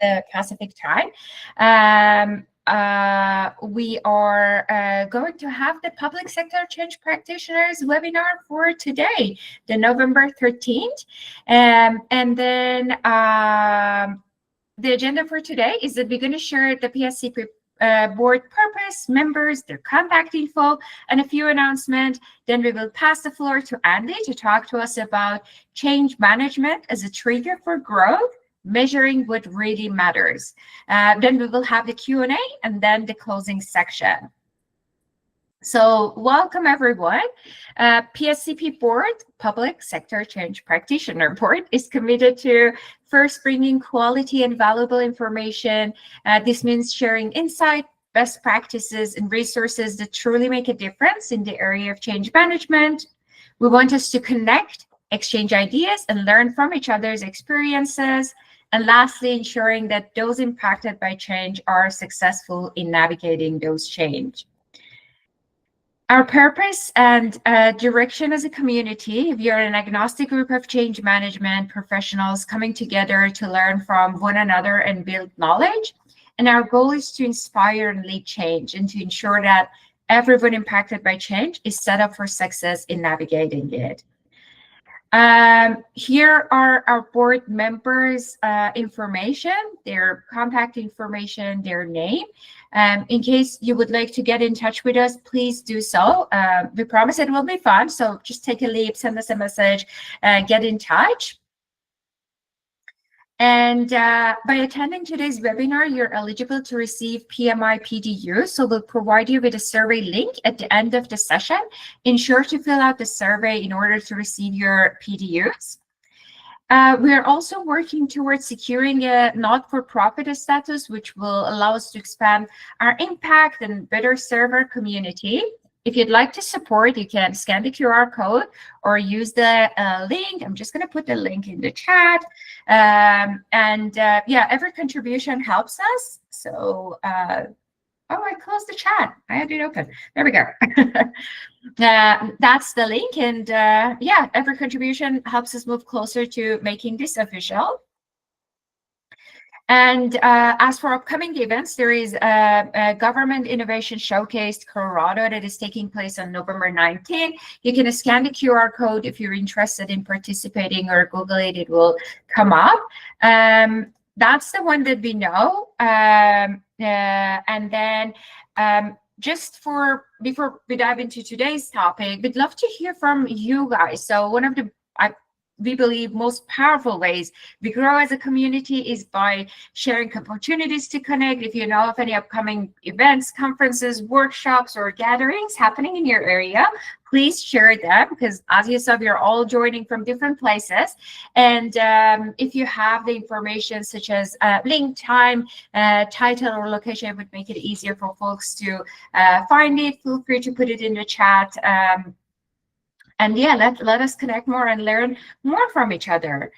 the Pacific time. We are going to have the Public Sector Change Practitioners webinar for today, the November 13th. And then the agenda for today is that we're going to share the PSCP board purpose, members, their contact info, and a few announcements. Then we will pass the floor to Andy to talk to us about change management as a trigger for growth, measuring what really matters. Then we will have the Q&A and then the closing section. So welcome everyone. PSCP Board, Public Sector Change Practitioner Board, is committed to first bringing quality and valuable information. This means sharing insight, best practices, and resources that truly make a difference in the area of change management. We want us to connect, exchange ideas, and learn from each other's experiences. And lastly, ensuring that those impacted by change are successful in navigating those change. Our purpose and direction as a community, we are an agnostic group of change management professionals coming together to learn from one another and build knowledge. And our goal is to inspire and lead change and to ensure that everyone impacted by change is set up for success in navigating it. Here are our board members' information, their contact information, their name. In case you would like to get in touch with us, please do so. We promise it will be fun, so just take a leap, send us a message, get in touch. And by attending today's webinar, you're eligible to receive PMI PDU. So we'll provide you with a survey link at the end of the session. Ensure to fill out the survey in order to receive your PDUs. We are also working towards securing a not-for-profit status, which will allow us to expand our impact and better serve our community. If you'd like to support, you can scan the QR code or use the link. I'm just going to put the link in the chat. Yeah, every contribution helps us. So, oh, I closed the chat. I had it open. There we go. That's the link. And yeah, every contribution helps us move closer to making this official. And as for upcoming events, there is a Government Innovation Showcase Colorado that is taking place on November 19th. You can scan the QR code if you're interested in participating, or Google it, it will come up. That's the one that we know. And then just before we dive into today's topic, we'd love to hear from you guys. So one of the we believe most powerful ways we grow as a community is by sharing opportunities to connect. If you know of any upcoming events, conferences, workshops, or gatherings happening in your area, please share them, because as you saw, we are all joining from different places. And if you have the information such as link, time, title, or location, it would make it easier for folks to find it. Feel free to put it in the chat. And yeah, let us connect more and learn more from each other.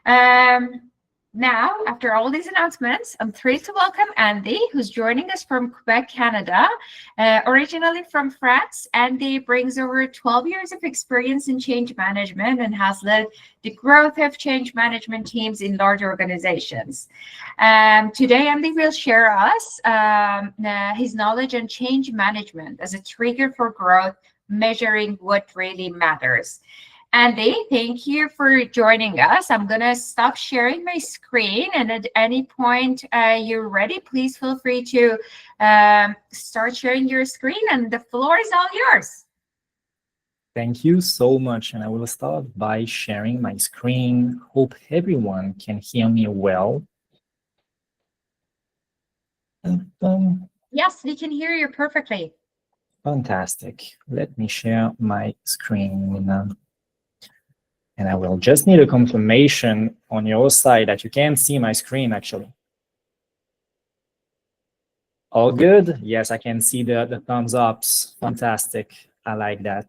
Now, after all these announcements, I'm thrilled to welcome Andy, who's joining us from Quebec, Canada. Originally from France, Andy brings over 12 years of experience in change management and has led the growth of change management teams in large organizations. Today, Andy will share us his knowledge on change management as a trigger for growth, measuring what really matters. Andy, thank you for joining us. I'm going to stop sharing my screen, and at any point you're ready, please feel free to start sharing your screen, and the floor is all yours. Thank you so much, and I will start by sharing my screen. Hope everyone can hear me well. Yes, we can hear you perfectly. Fantastic. Let me share my screen. And I will just need a confirmation on your side that you can see my screen, actually. All good? Yes, I can see the thumbs ups. Fantastic. I like that.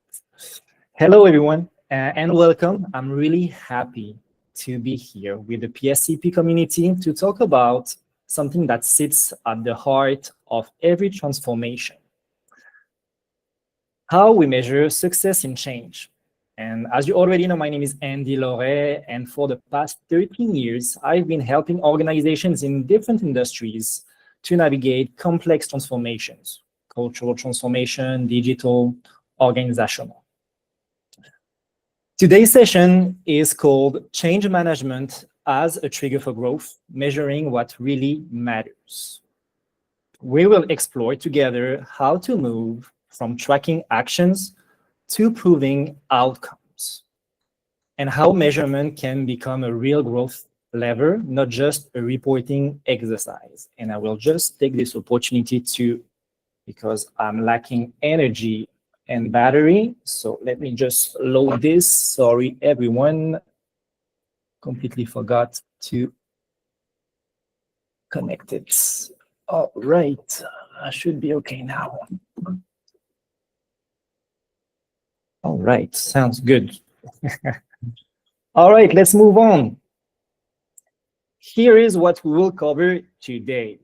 Hello, everyone, and welcome. I'm really happy to be here with the PSCP community to talk about something that sits at the heart of every transformation: how we measure success in change. And as you already know, my name is Andy Loret, and for the past 13 years, I've been helping organizations in different industries to navigate complex transformations, cultural transformation, digital, organizational. Today's session is called Change Management as a Trigger for Growth, Measuring What Really Matters. We will explore together how to move from tracking actions to proving outcomes, and how measurement can become a real growth lever, not just a reporting exercise. And I will just take this opportunity because I'm lacking energy and battery. So let me just load this. Sorry, everyone. Completely forgot to connect it. All right, I should be okay now. All right, sounds good. All right, let's move on. Here is what we will cover today.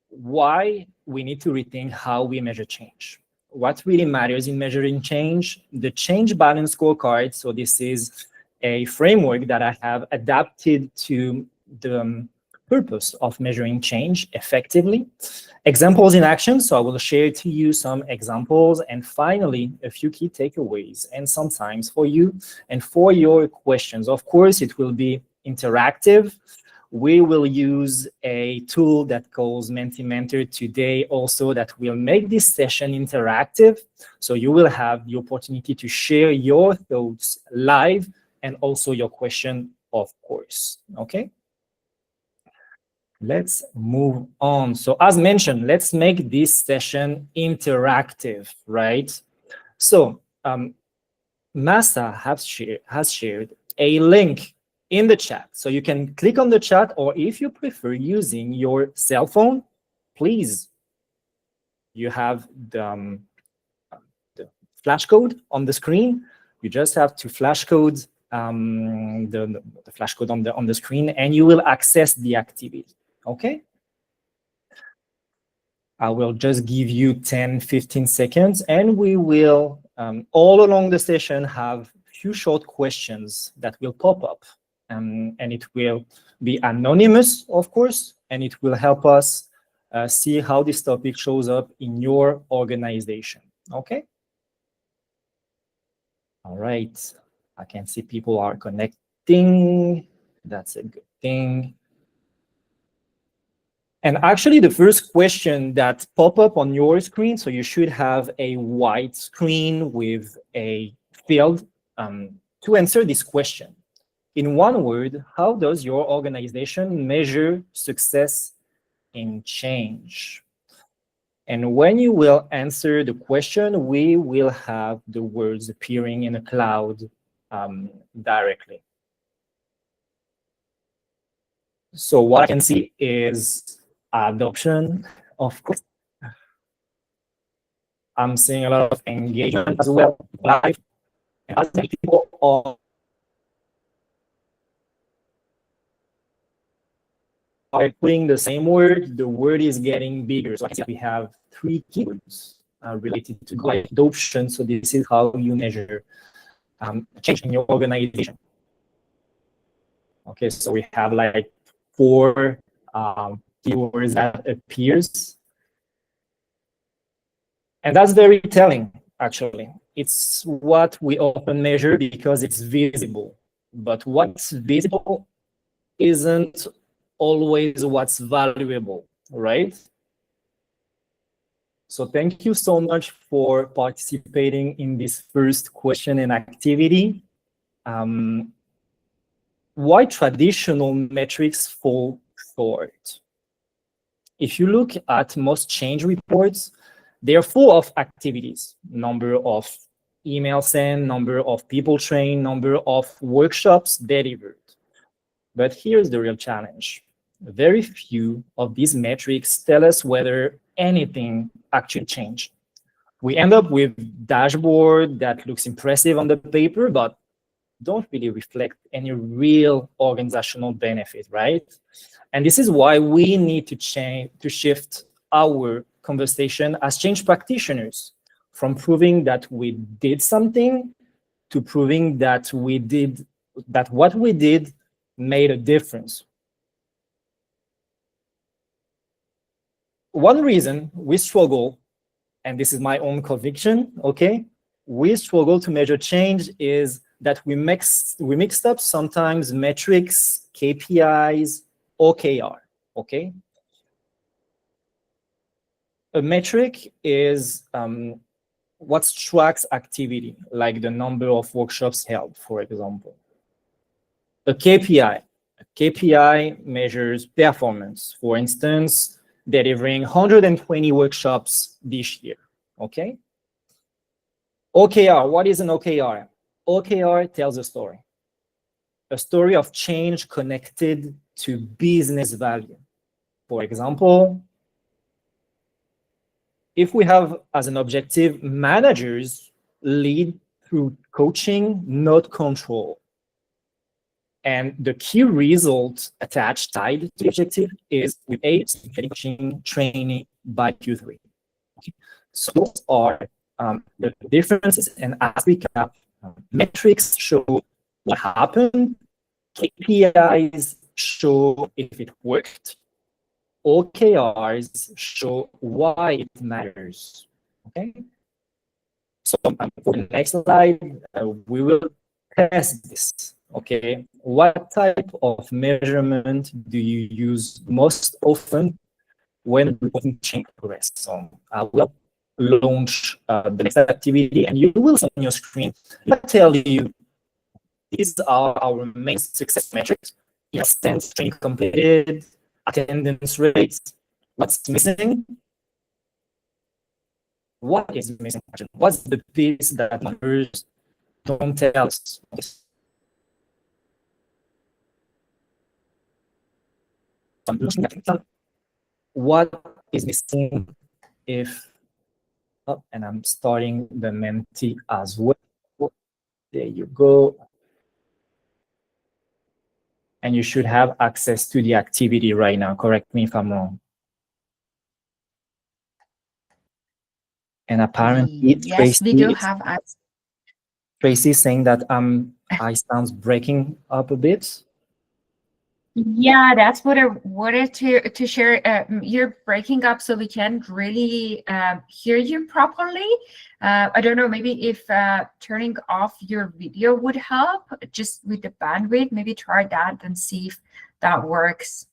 Why we need to rethink how we measure change. What really matters in measuring change, the change balance scorecard. So this is a framework that I have adapted to the purpose of measuring change effectively. Examples in action. So I will share to you some examples, and finally, a few key takeaways, and sometimes for you and for your questions. Of course, it will be interactive. We will use a tool that calls Mentimentor today also that will make this session interactive. So you will have the opportunity to share your thoughts live and also your question, of course. Okay. Let's move on. So as mentioned, let's make this session interactive, right? So Massa has shared a link in the chat. So you can click on the chat, or if you prefer using your cell phone, please, you have the flash code on the screen. You just have to flash code the flash code on the screen, and you will access the activity. Okay. I will just give you 10-15 seconds, and we will all along the session have few short questions that will pop up. And it will be anonymous, of course, and it will help us see how this topic shows up in your organization. Okay. All right. I can see people are connecting. That's a good thing. And actually, the first question that pop up on your screen, so you should have a white screen with a field to answer this question. In one word, how does your organization measure success in change? And when you will answer the question, we will have the words appearing in a cloud directly. So what I can see is adoption, of course. I'm seeing a lot of engagement as well, live. As many people are putting the same word, the word is getting bigger. So I can see we have 3 keywords related to adoption. So this is how you measure change in your organization. Okay, so we have like 4 keywords that appears. And that's very telling, actually. It's what we often measure because it's visible. But what's visible isn't always what's valuable, right? So thank you so much for participating in this first question and activity. Why traditional metrics fall short? If you look at most change reports, they're full of activities, number of emails sent, number of people trained, number of workshops delivered. But here's the real challenge. Very few of these metrics tell us whether anything actually changed. We end up with dashboard that looks impressive on the paper, but don't really reflect any real organizational benefit, right? And this is why we need to shift our conversation as change practitioners from proving that we did something to proving that what we did made a difference. One reason we struggle, and this is my own conviction, okay, we struggle to measure change is that we mixed up sometimes metrics, KPIs, OKR, okay? A metric is what tracks activity, like the number of workshops held, for example. A KPI measures performance. For instance, delivering 120 workshops this year, okay? OKR, what is an OKR? OKR tells a story of change connected to business value. For example, if we have as an objective, managers lead through coaching, not control. And the key result attached, tied to the objective is with coaching training by Q3. Okay. So those are the differences. And as we recap, metrics show what happened, KPIs show if it worked, OKRs show why it matters. Okay. So for the next slide, we will test this. Okay. What type of measurement do you use most often when reporting change progress? So I will launch the next activity, and you will see on your screen. I'll tell you these are our main success metrics. Instance training completed, attendance rates. What's missing? What is missing? What's the piece that numbers don't tell us? I'm looking at what is missing if, oh, and I'm starting the Menti as well. There you go. And you should have access to the activity right now. Correct me if I'm wrong. And apparently, yes, we do have access. Tracy saying that I sounds breaking up a bit. Yeah, that's what I wanted to share. You're breaking up, so we can't really hear you properly. I don't know, maybe if turning off your video would help, just with the bandwidth. Maybe try that and see if that works.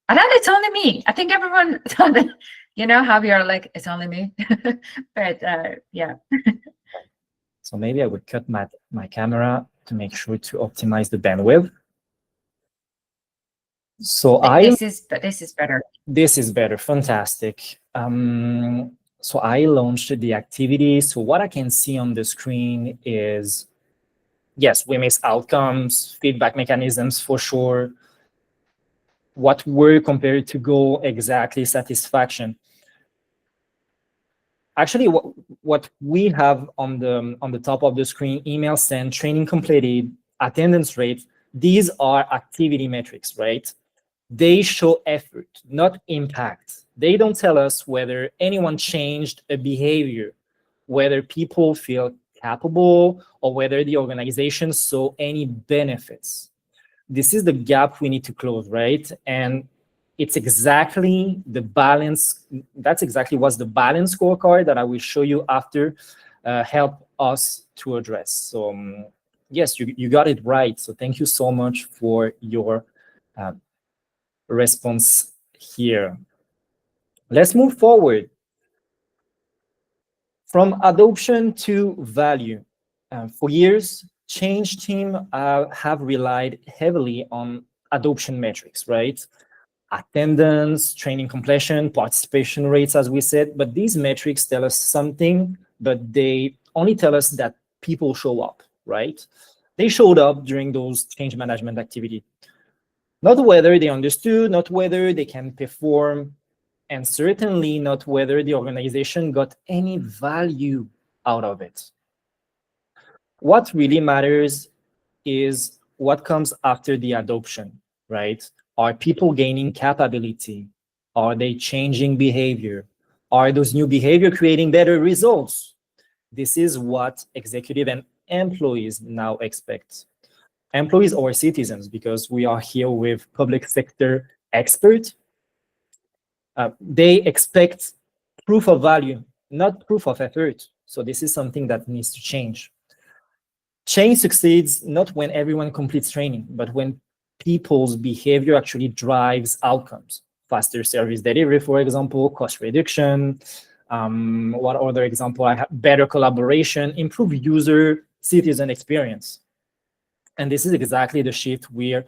I thought it's only me. I think everyone thought that, you know how we are like, it's only me. But yeah. So maybe I would cut my camera to make sure to optimize the bandwidth. So this is better. This is better. Fantastic. So I launched the activity. So what I can see on the screen is, yes, we miss outcomes, feedback mechanisms for sure. What were compared to goal exactly, satisfaction. Actually, what we have on the top of the screen, email sent, training completed, attendance rate, these are activity metrics, right? They show effort, not impact. They don't tell us whether anyone changed a behavior, whether people feel capable, or whether the organization saw any benefits. This is the gap we need to close, right? And it's exactly the balance. That's exactly what's the balance scorecard that I will show you after help us to address. So yes, you got it right. So thank you so much for your response here. Let's move forward. From adoption to value. For years, change team have relied heavily on adoption metrics, right? Attendance, training completion, participation rates, as we said, but these metrics tell us something, but they only tell us that people show up, right? They showed up during those change management activity. Not whether they understood, not whether they can perform, and certainly not whether the organization got any value out of it. What really matters is what comes after the adoption, right? Are people gaining capability? Are they changing behavior? Are those new behavior creating better results? This is what executive and employees now expect. Employees or citizens, because we are here with public sector experts. They expect proof of value, not proof of effort. So this is something that needs to change. Change succeeds not when everyone completes training, but when people's behavior actually drives outcomes. Faster service delivery, for example, cost reduction. What other example I have? Better collaboration, improve user citizen experience. And this is exactly the shift we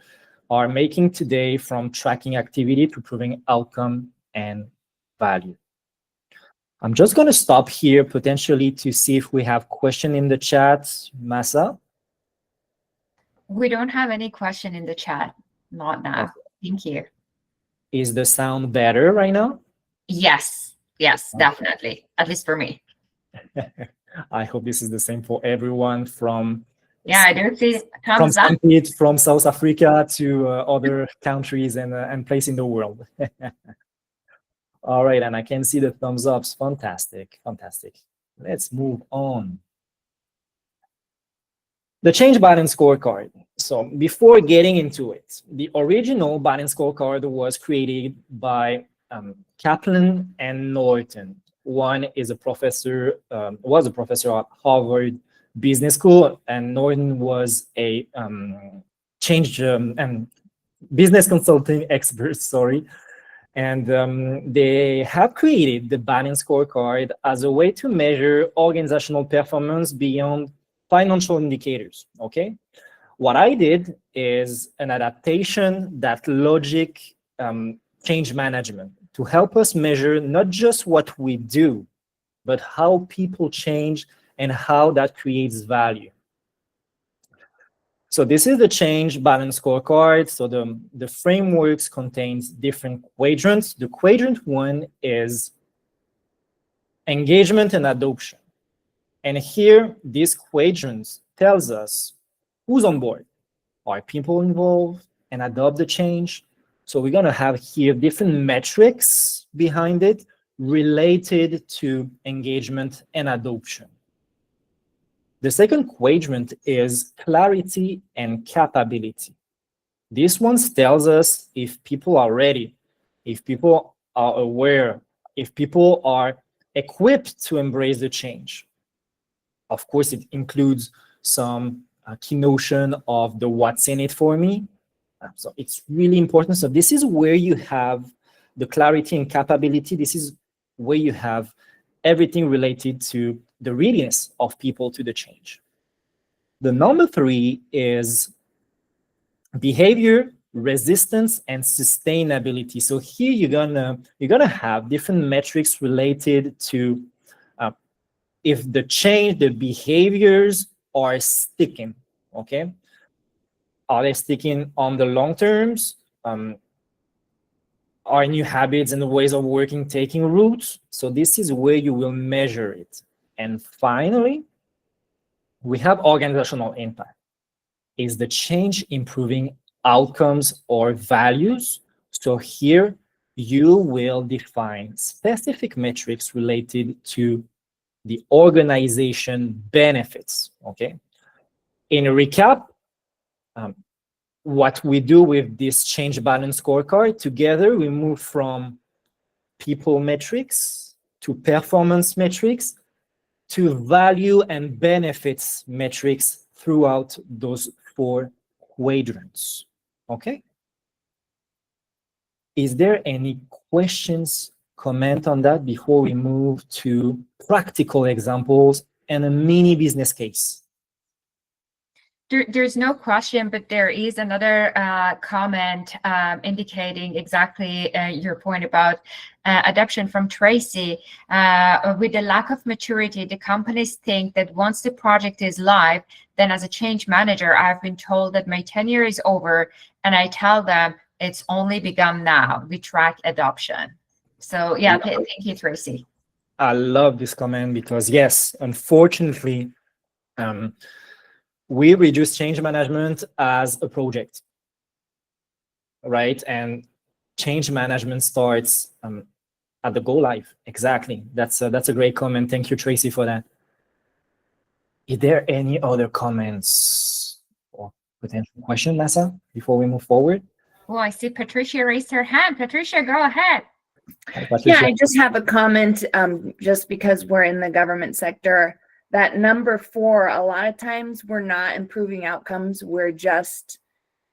are making today from tracking activity to proving outcome and value. I'm just going to stop here potentially to see if we have question in the chat. Masa? We don't have any question in the chat. Not now. Okay. Thank you. Is the sound better right now? Yes, definitely. At least for me. I hope this is the same for everyone from I do see thumbs up. From South Africa to other countries and places in the world. All right, and I can see the thumbs ups. Fantastic. Let's move on. The change balance scorecard. So before getting into it, the original balance scorecard was created by Kaplan and Norton. One is was a professor at Harvard Business School, and Norton was a change and business consulting expert. Sorry. And they have created the balance scorecard as a way to measure organizational performance beyond financial indicators, okay? What I did is an adaptation that logic change management to help us measure not just what we do, but how people change and how that creates value. So this is the change balance scorecard. So the frameworks contains different quadrants. The quadrant 1 is engagement and adoption. And here, this quadrant tells us who's on board. Are people involved and adopt the change? So we're going to have here different metrics behind it related to engagement and adoption. The second quadrant is clarity and capability. This one tells us if people are ready, if people are aware, if people are equipped to embrace the change. Of course, it includes some key notion of the what's in it for me. So it's really important. So this is where you have the clarity and capability. This is where you have everything related to the readiness of people to the change. The number 3 is behavior, resistance, and sustainability. So here you're gonna have different metrics related to if the change, the behaviors are sticking, okay? Are they sticking on the long terms? Are new habits and ways of working taking root? So this is where you will measure it. And finally, we have organizational impact. Is the change improving outcomes or values? So here you will define specific metrics related to the organization benefits, okay? In a recap, what we do with this change balance scorecard, together we move from people metrics to performance metrics to value and benefits metrics throughout those 4 quadrants, okay? Is there any questions, comment on that before we move to practical examples and a mini business case? There's no question, but there is another comment indicating exactly your point about adoption from Tracy. With the lack of maturity, the companies think that once the project is live, then as a change manager, I've been told that my tenure is over, and I tell them it's only begun now. We track adoption. So yeah, thank you, Tracy. I love this comment because yes, unfortunately, we reduce change management as a project, right? And change management starts at the go live. Exactly. That's a great comment. Thank you, Tracy, for that. Is there any other comments or potential question, Nasa, before we move forward? Well, I see Patricia raised her hand. Patricia, go ahead. Hi, Yeah, Patricia. I just have a comment, just because we're in the government sector, that number 4, a lot of times we're not improving outcomes. We're just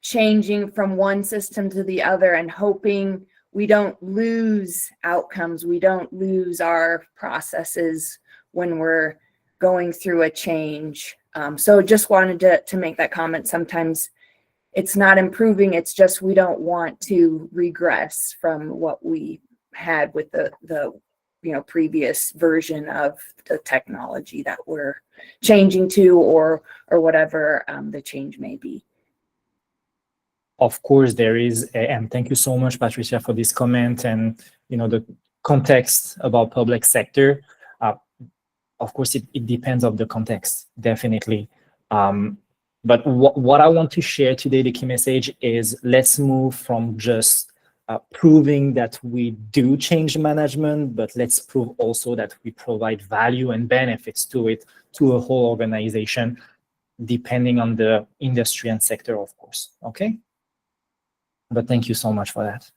changing from one system to the other and hoping we don't lose outcomes. We don't lose our processes when we're going through a change. So just wanted to make that comment. Sometimes it's not improving. It's just we don't want to regress from what we had with the previous version of the technology that we're changing to, or whatever the change may be. Of course, there is, and thank you so much, Patricia, for this comment and the context about public sector. Of course, it depends on the context, definitely. But what I want to share today, the key message is, let's move from just proving that we do change management, but let's prove also that we provide value and benefits to it, to a whole organization, depending on the industry and sector, of course. Okay? But thank you so much for that.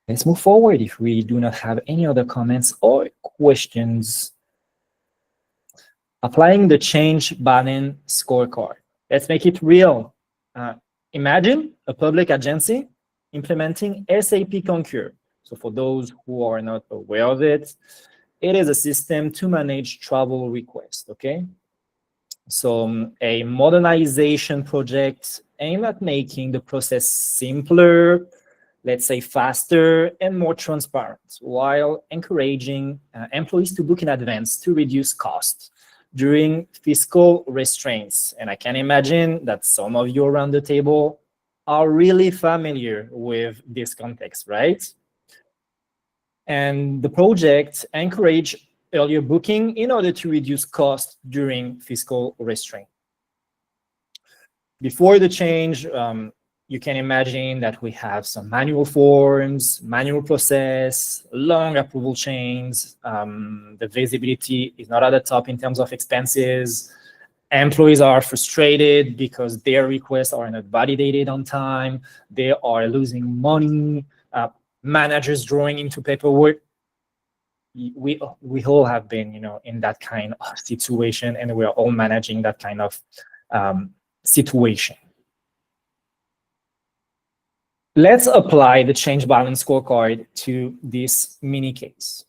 Let's move forward if we do not have any other comments or questions. Applying the change balance scorecard. Let's make it real. Imagine a public agency implementing SAP Concur. So for those who are not aware of it, it is a system to manage travel requests, okay? So a modernization project aimed at making the process simpler, let's say faster and more transparent, while encouraging employees to book in advance to reduce costs during fiscal restraints. And I can imagine that some of you around the table are really familiar with this context, right? And the project encouraged earlier booking in order to reduce costs during fiscal restraint. Before the change, you can imagine that we have some manual forms, manual process, long approval chains. The visibility is not at the top in terms of expenses. Employees are frustrated because their requests are not validated on time. They are losing money. Managers drawing into paperwork. We all have been, in that kind of situation, and we are all managing that kind of situation. Let's apply the change balance scorecard to this mini case.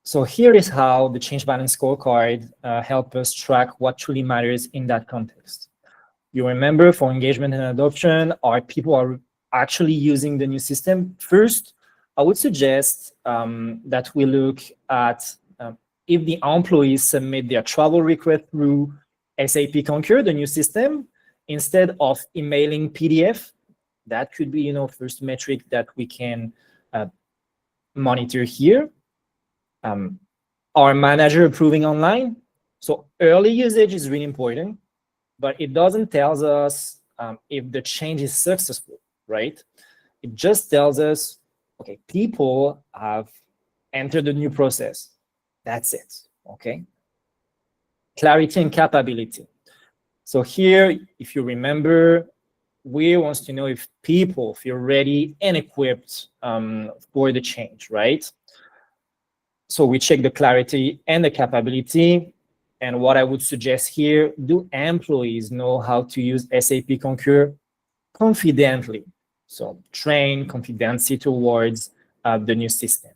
So here is how the change balance scorecard helps us track what truly matters in that context. You remember, for engagement and adoption, our people are actually using the new system. First, I would suggest that we look at if the employees submit their travel request through SAP Concur, the new system, instead of emailing PDF. That could be, first metric that we can monitor here. Our manager approving online. So early usage is really important, but it doesn't tell us if the change is successful, right? It just tells us, okay, people have entered the new process. That's it, okay? Clarity and capability. So here, if you remember, we want to know if people feel ready and equipped for the change, right? So we check the clarity and the capability. And what I would suggest here, do employees know how to use SAP Concur confidently? So train competency towards the new system.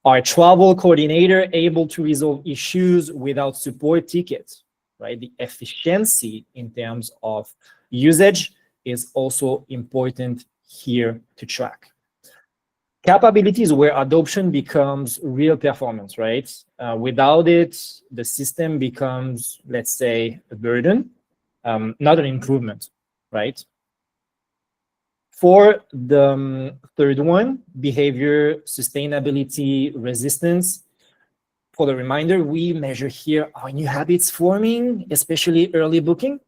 Are travel coordinator able to resolve issues without support tickets, right? The efficiency in terms of usage is also important here to track. Capabilities where adoption becomes real performance, right? Without it, the system becomes, let's say, a burden, not an improvement, right? For the third one, behavior, sustainability, resistance. For the reminder, we measure here our new habits forming, especially early booking.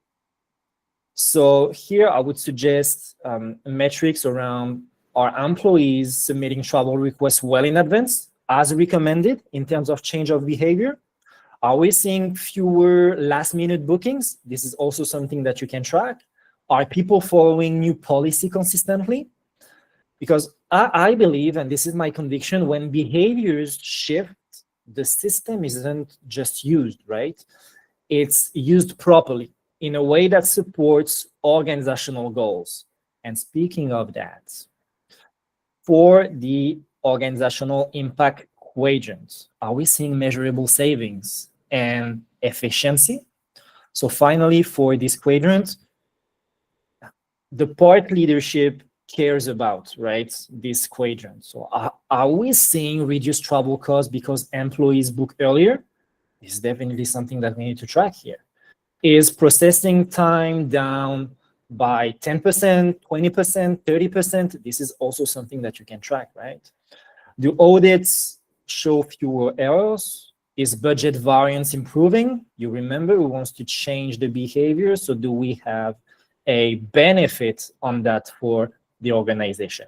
So here I would suggest metrics around our employees submitting travel requests well in advance, as recommended in terms of change of behavior. Are we seeing fewer last-minute bookings? This is also something that you can track. Are people following new policy consistently? Because I believe, and this is my conviction, when behaviors shift, the system isn't just used, right? It's used properly in a way that supports organizational goals. And speaking of that, for the organizational impact quadrant, are we seeing measurable savings and efficiency? So finally, for this quadrant, the part leadership cares about, right? This quadrant. So are we seeing reduced travel costs because employees book earlier? This is definitely something that we need to track here. Is processing time down by 10%, 20%, 30%? This is also something that you can track, right? Do audits show fewer errors? Is budget variance improving? You remember we want to change the behavior. So do we have a benefit on that for the organization?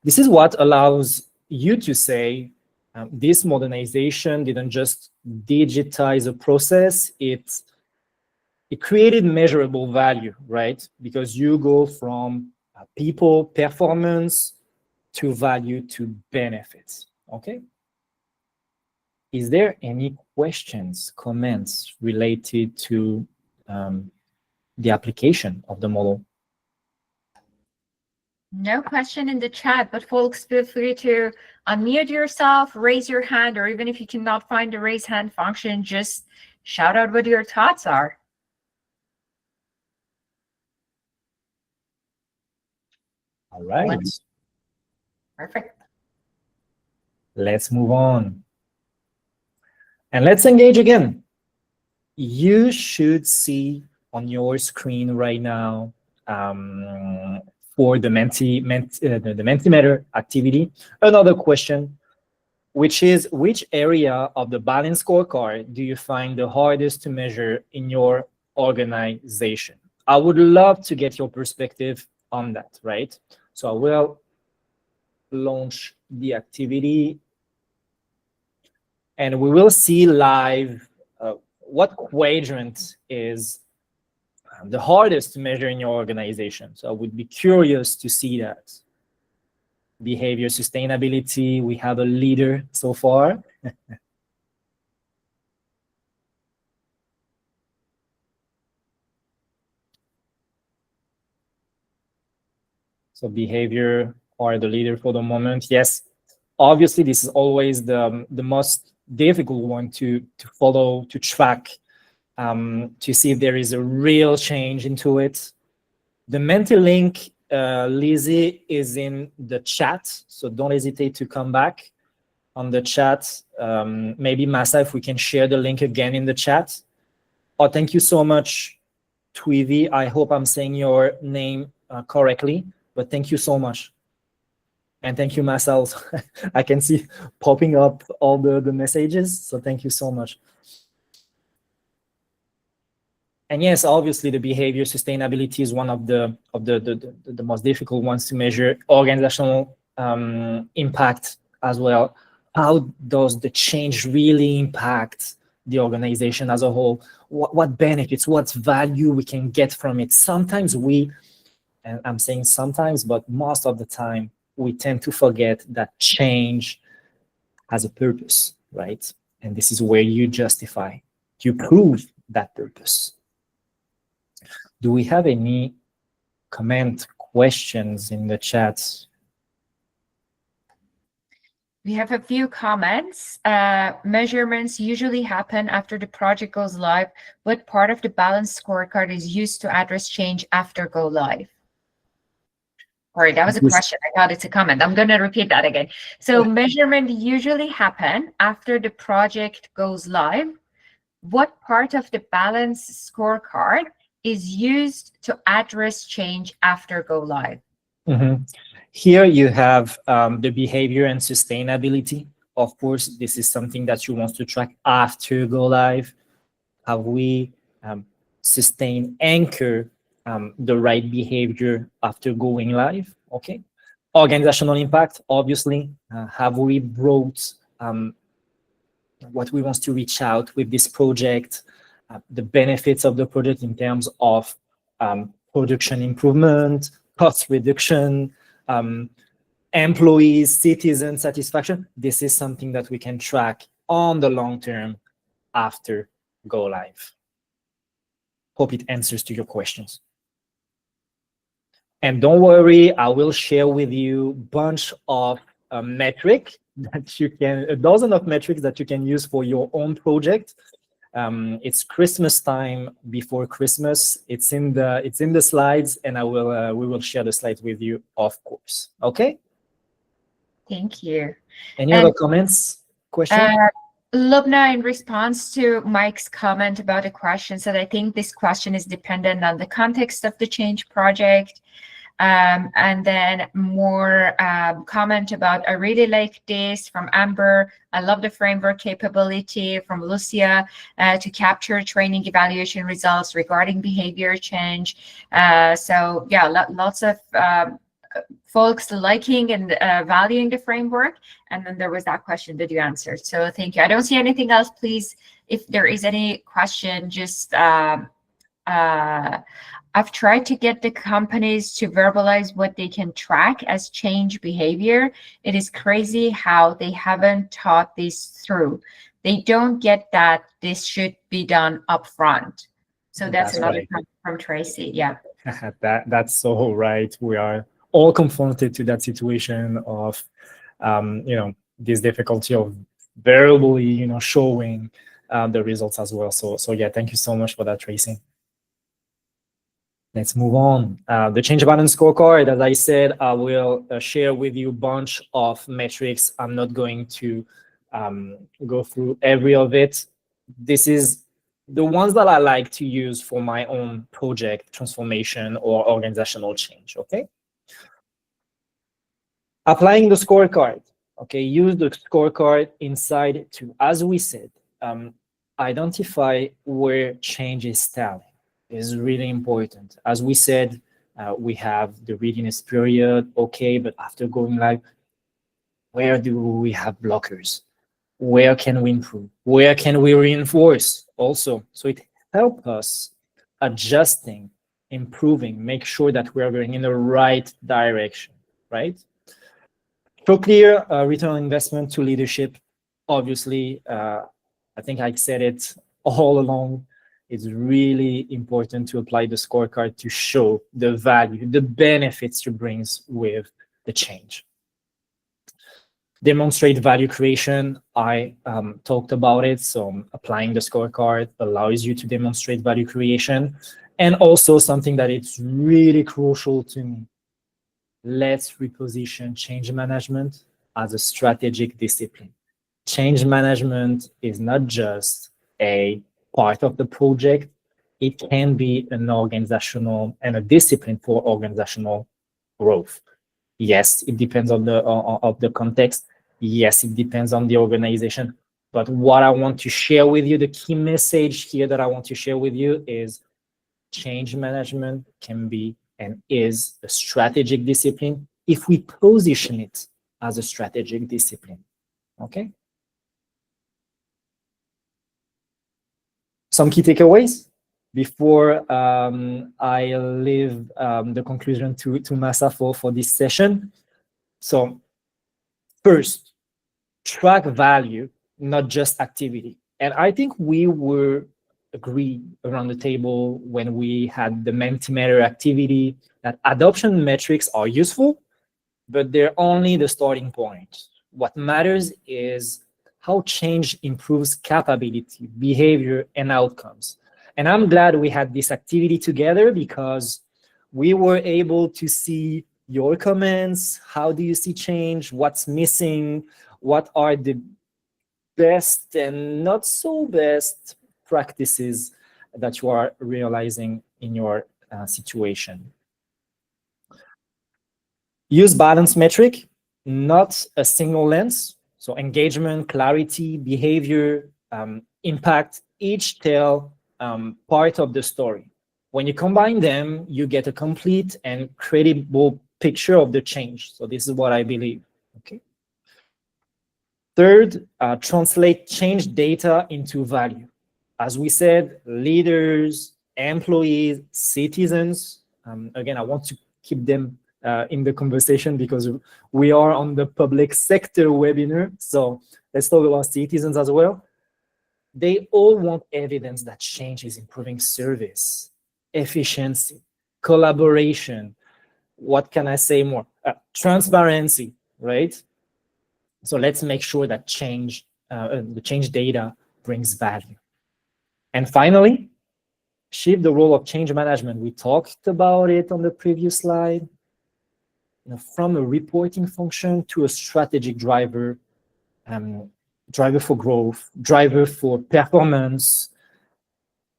This is what allows you to say this modernization didn't just digitize a process, it created measurable value, right? Because you go from people performance to value to benefits, okay? Is there any questions, comments related to the application of the model? No question in the chat, but folks, feel free to unmute yourself, raise your hand, or even if you cannot find the raise hand function, just shout out what your thoughts are. All right. Perfect. Let's move on. And let's engage again. You should see on your screen right now for the Mentimeter activity, another question, which is which area of the balance scorecard do you find the hardest to measure in your organization? I would love to get your perspective on that, right? So I will launch the activity and we will see live what quadrant is the hardest to measure in your organization. So I would be curious to see that. Behavior sustainability, we have a leader so far. So behavior are the leader for the moment. Yes, obviously this is always the most difficult one to follow, to track, to see if there is a real change into it. The Menti link, Lizzie, is in the chat, so don't hesitate to come back on the chat. Maybe Masa, if we can share the link again in the chat. Oh, thank you so much, Twivi. I hope I'm saying your name correctly, but thank you so much. And thank you, Masa. I can see popping up all the messages, so thank you so much. And yes, obviously the behavior sustainability is one of the most difficult ones to measure. Organizational impact as well. How does the change really impact the organization as a whole? What benefits, what value we can get from it? Sometimes we, and I'm saying sometimes, but most of the time, we tend to forget that change has a purpose, right? And this is where you justify, you prove that purpose. Do we have any comment, questions in the chat? We have a few comments. Measurements usually happen after the project goes live. What part of the balance scorecard is used to address change after go live? Sorry, that was a question. I thought it's a comment. I'm going to repeat that again. So measurement usually happen after the project goes live. What part of the balance scorecard is used to address change after go live? Mm-hmm. Here you have the behavior and sustainability. Of course, this is something that you want to track after go live. Have we sustain, anchor the right behavior after going live? Okay. Organizational impact, obviously. Have we brought what we want to reach out with this project, the benefits of the project in terms of production improvement, cost reduction, employees, citizen satisfaction. This is something that we can track on the long term after go live. Hope it answers to your questions. And don't worry, I will share with you a bunch of metrics that you can, a dozen of metrics that you can use for your own project. It's Christmas time before Christmas. It's in the slides, and we will share the slides with you, of course. Okay. Thank you. Any other comments, questions? Lubna, in response to Mike's comment about the question, said, I think this question is dependent on the context of the change project. And then more comment about, I really like this from Amber. I love the framework capability from Lucia to capture training evaluation results regarding behavior change. So yeah, lots of folks liking and valuing the framework. And then there was that question that you answered. So thank you. I don't see anything else. Please, if there is any question, just I've tried to get the companies to verbalize what they can track as change behavior. It is crazy how they haven't thought this through. They don't get that this should be done upfront. So that's another right. comment from Tracy. Yeah. That's so right. We are all confronted to that situation of, this difficulty of verbally, showing the results as well. So yeah, thank you so much for that, Tracy. Let's move on. The change balance scorecard, as I said, I will share with you a bunch of metrics. I'm not going to go through every of it. This is the ones that I like to use for my own project transformation or organizational change, okay? Applying the scorecard, okay? Use the scorecard inside to, as we said, identify where change is telling. Is really important. As we said, we have the readiness period, okay, but after going live, where do we have blockers? Where can we improve? Where can we reinforce also? So it helps us adjusting, improving, make sure that we are going in the right direction, right? So clear return on investment to leadership. Obviously, I think I said it all along. It's really important to apply the scorecard to show the value, the benefits it brings with the change. Demonstrate value creation. I talked about it. So applying the scorecard allows you to demonstrate value creation. And also something that it's really crucial to me. Let's reposition change management as a strategic discipline. Change management is not just a part of the project. It can be an organizational and a discipline for organizational growth. Yes, it depends on the context. Yes, it depends on the organization. But what I want to share with you, the key message here that I want to share with you is change management can be and is a strategic discipline if we position it as a strategic discipline. Okay? Some key takeaways before I leave the conclusion to Masa for this session. So first, track value, not just activity. And I think we were agreed around the table when we had the Mentimeter activity that adoption metrics are useful, but they're only the starting point. What matters is how change improves capability, behavior, and outcomes. And I'm glad we had this activity together because we were able to see your comments. How do you see change? What's missing? What are the best and not so best practices that you are realizing in your situation? Use balance metric, not a single lens. So engagement, clarity, behavior, impact, each tell part of the story. When you combine them, you get a complete and credible picture of the change. So this is what I believe. Okay. Third, translate change data into value. As we said, leaders, employees, citizens. Again, I want to keep them in the conversation because we are on the public sector webinar. So let's talk about citizens as well. They all want evidence that change is improving service, efficiency, collaboration. What can I say more? Transparency, right? So let's make sure that the change data brings value. And finally, shift the role of change management. We talked about it on the previous slide. From a reporting function to a strategic driver, driver for growth, driver for performance.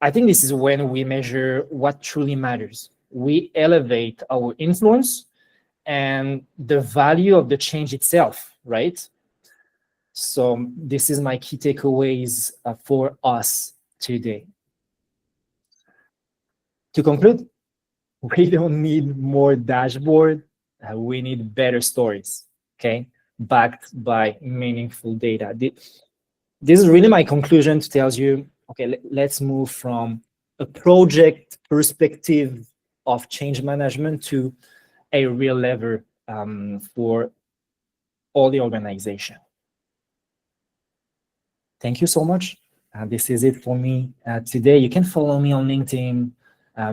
I think this is when we measure what truly matters. We elevate our influence and the value of the change itself, right? So this is my key takeaways for us today. To conclude, we don't need more dashboard. We need better stories, okay? Backed by meaningful data. This is really my conclusion to tell you, okay, let's move from a project perspective of change management to a real lever for all the organization. Thank you so much. This is it for me today. You can follow me on LinkedIn.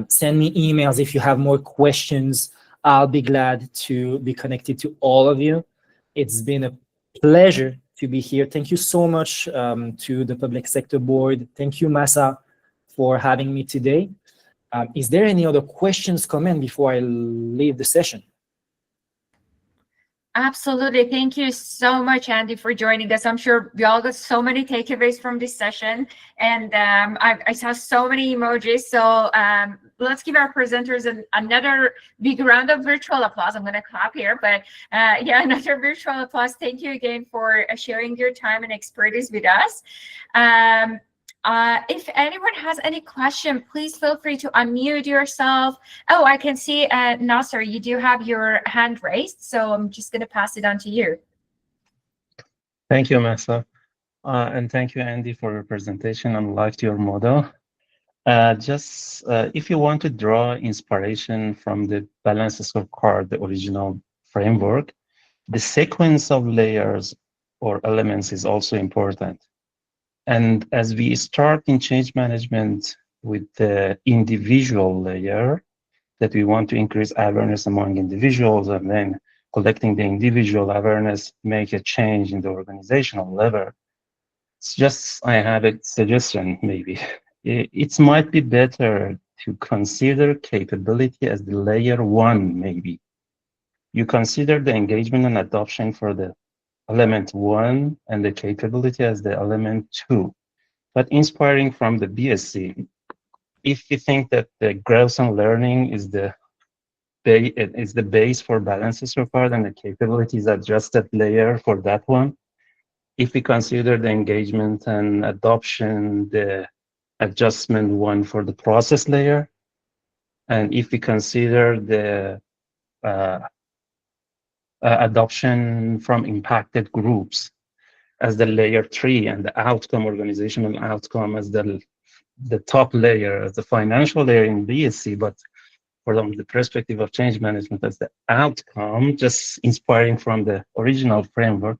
Send me emails if you have more questions. I'll be glad to be connected to all of you. It's been a pleasure to be here. Thank you so much to the Public Sector Board. Thank you, Massa, for having me today. Is there any other questions, comment before I leave the session? Absolutely. Thank you so much, Andy, for joining us. I'm sure we all got so many takeaways from this session, and I saw so many emojis. So let's give our presenters another big round of virtual applause. I'm going to clap here, but yeah, another virtual applause. Thank you again for sharing your time and expertise with us. If anyone has any question, please feel free to unmute yourself. Oh, I can see, Nasser, you do have your hand raised, so I'm just going to pass it on to you. Thank you, Massa. And thank you, Andy, for your presentation. I liked your model. If you want to draw inspiration from the balance scorecard, the original framework, the sequence of layers or elements is also important. And as we start in change management with the individual layer, that we want to increase awareness among individuals, and then collecting the individual awareness, make a change in the organizational level. It's just, I have a suggestion, maybe. It might be better to consider capability as the layer one, maybe. You consider the engagement and adoption for the element one and the capability as the element two. But inspiring from the BSc, if you think that the growth and learning is the base for balances required and the capability is adjusted layer for that one, if we consider the engagement and adoption, the adjustment one for the process layer, and if we consider the adoption from impacted groups as the layer 3 and the outcome, organizational outcome, as the top layer, as the financial layer in BSc, but from the perspective of change management as the outcome, just inspiring from the original framework,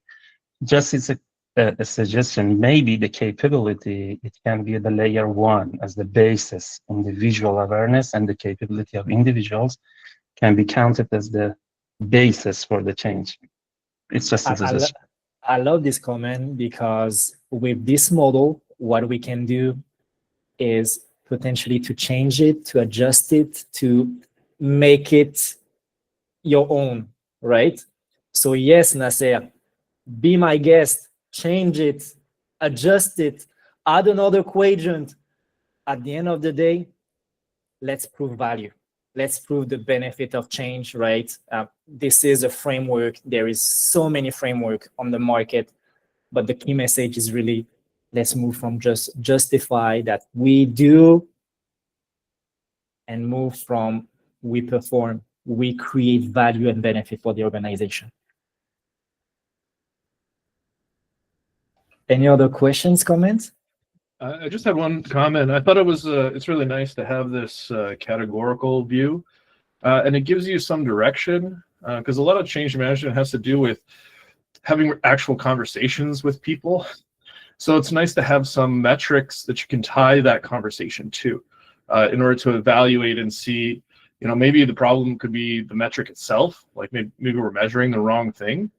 just is a suggestion. Maybe the capability, it can be the layer 1 as the basis, individual awareness, and the capability of individuals can be counted as the basis for the change. It's just a suggestion. I love this comment, because with this model, what we can do is potentially to change it, to adjust it, to make it your own, right? So yes, Nasser, be my guest, change it, adjust it, add another quadrant. At the end of the day, let's prove value. Let's prove the benefit of change, right? This is a framework. There is so many framework on the market, but the key message is really, let's move from just justify that we do and move from we perform, we create value and benefit for the organization. Any other questions, comments? I just had one comment. I thought it was it's really nice to have this categorical view, and it gives you some direction because a lot of change management has to do with having actual conversations with people. So it's nice to have some metrics that you can tie that conversation to in order to evaluate and see, you know, maybe the problem could be the metric itself, like maybe we're measuring the wrong thing,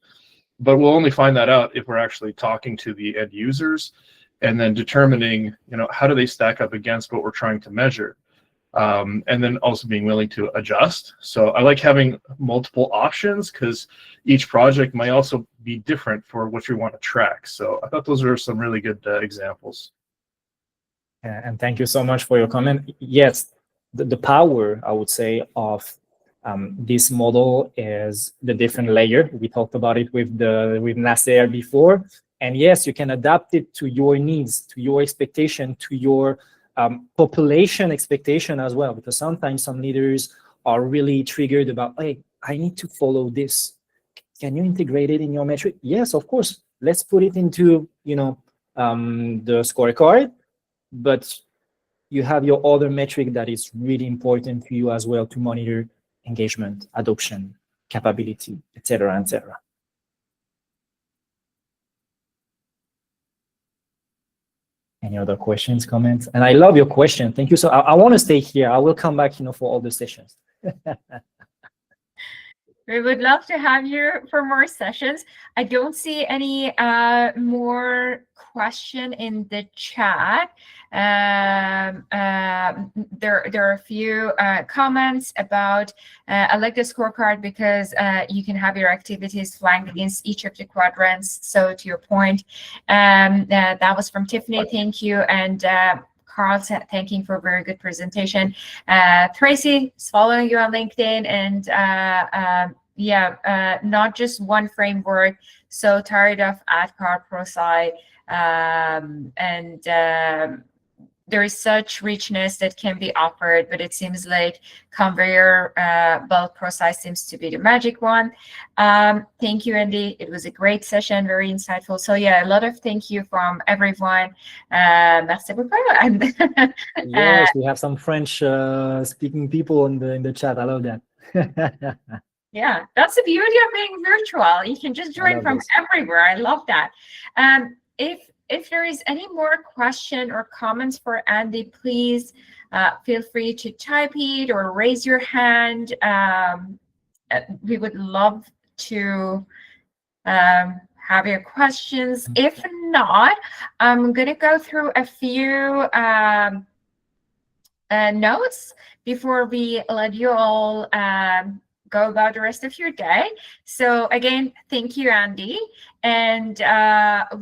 but we'll only find that out if we're actually talking to the end users and then determining, you know, how do they stack up against what we're trying to measure, and then also being willing to adjust. So I like having multiple options because each project might also be different for what we want to track. So I thought those are some really good examples. And thank you so much for your comment. Yes, the power, I would say, of this model is the different layer. We talked about it with Nasser before. And yes, you can adapt it to your needs, to your expectation, to your population expectation as well, because sometimes some leaders are really triggered about, hey, I need to follow this. Can you integrate it in your metric? Yes, of course. Let's put it into, you know, the scorecard, but you have your other metric that is really important for you as well to monitor engagement, adoption, capability, etc., etc. Any other questions, comments? And I love your question. Thank you. So I want to stay here. I will come back, you know, for all the sessions. We would love to have you for more sessions. I don't see any more question in the chat. There are a few comments about I like the scorecard because you can have your activities flagged against each of the quadrants. So to your point, that was from Tiffany. Thank you. And Carl thanking for a very good presentation. Tracy is following you on LinkedIn, and not just one framework. So tired of AdCard, ProSci, and there is such richness that can be offered, but it seems like conveyor belt ProSci seems to be the magic one. Thank you, Andy. It was a great session, very insightful. So yeah, a lot of thank you from everyone. Merci beaucoup. And yes, we have some French speaking people in the chat. I love that. Yeah, that's the beauty of being virtual. You can just join from everywhere. I love that. If there is any more question or comments for Andy, please feel free to type it or raise your hand. We would love to have your questions. If not, I'm going to go through a few notes before we let you all go about the rest of your day. So again, thank you, Andy. And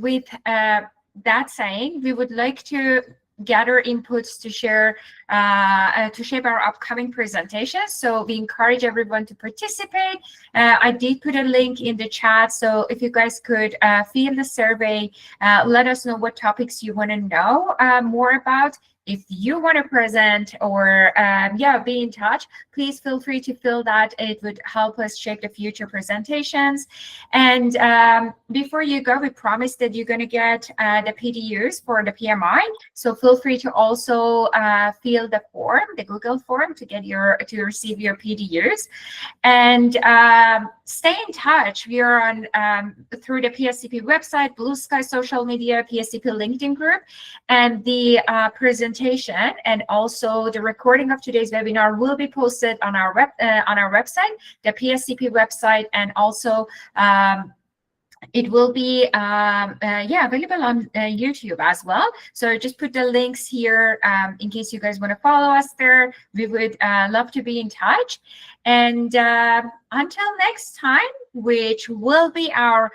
with that saying, we would like to gather inputs to share, to shape our upcoming presentations. So we encourage everyone to participate. I did put a link in the chat. So if you guys could fill the survey, let us know what topics you want to know more about. If you want to present or be in touch, please feel free to fill that. It would help us shape the future presentations. And before you go, we promised that you're going to get the PDUs for the PMI. So feel free to also fill the form, the Google form, to get to receive your PDUs. And stay in touch. We are on through the PSCP website, Blue Sky social media, PSCP LinkedIn group, and the presentation and also the recording of today's webinar will be posted on our website, the PSCP website, and also it will be available on YouTube as well. So just put the links here in case you guys want to follow us there. We would love to be in touch. And until next time, which will be our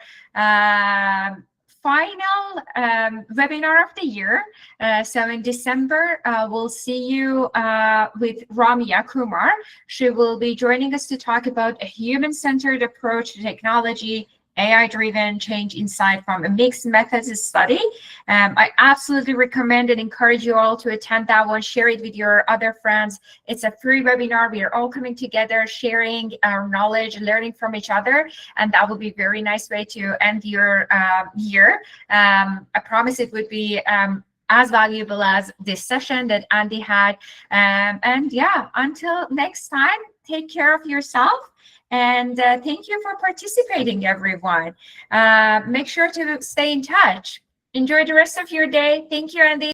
final webinar of the year. So in December, we'll see you with Ramya Kumar. She will be joining us to talk about a human-centered approach to technology AI-driven change insight from a mixed methods study. I absolutely recommend and encourage you all to attend that one. Share it with your other friends. It's a free webinar. We are all coming together, sharing our knowledge, learning from each other, and that would be a very nice way to end your year. I promise it would be as valuable as this session that Andy had. And yeah, until next time, take care of yourself. And thank you for participating, everyone. Make sure to stay in touch. Enjoy the rest of your day. Thank you, Andy.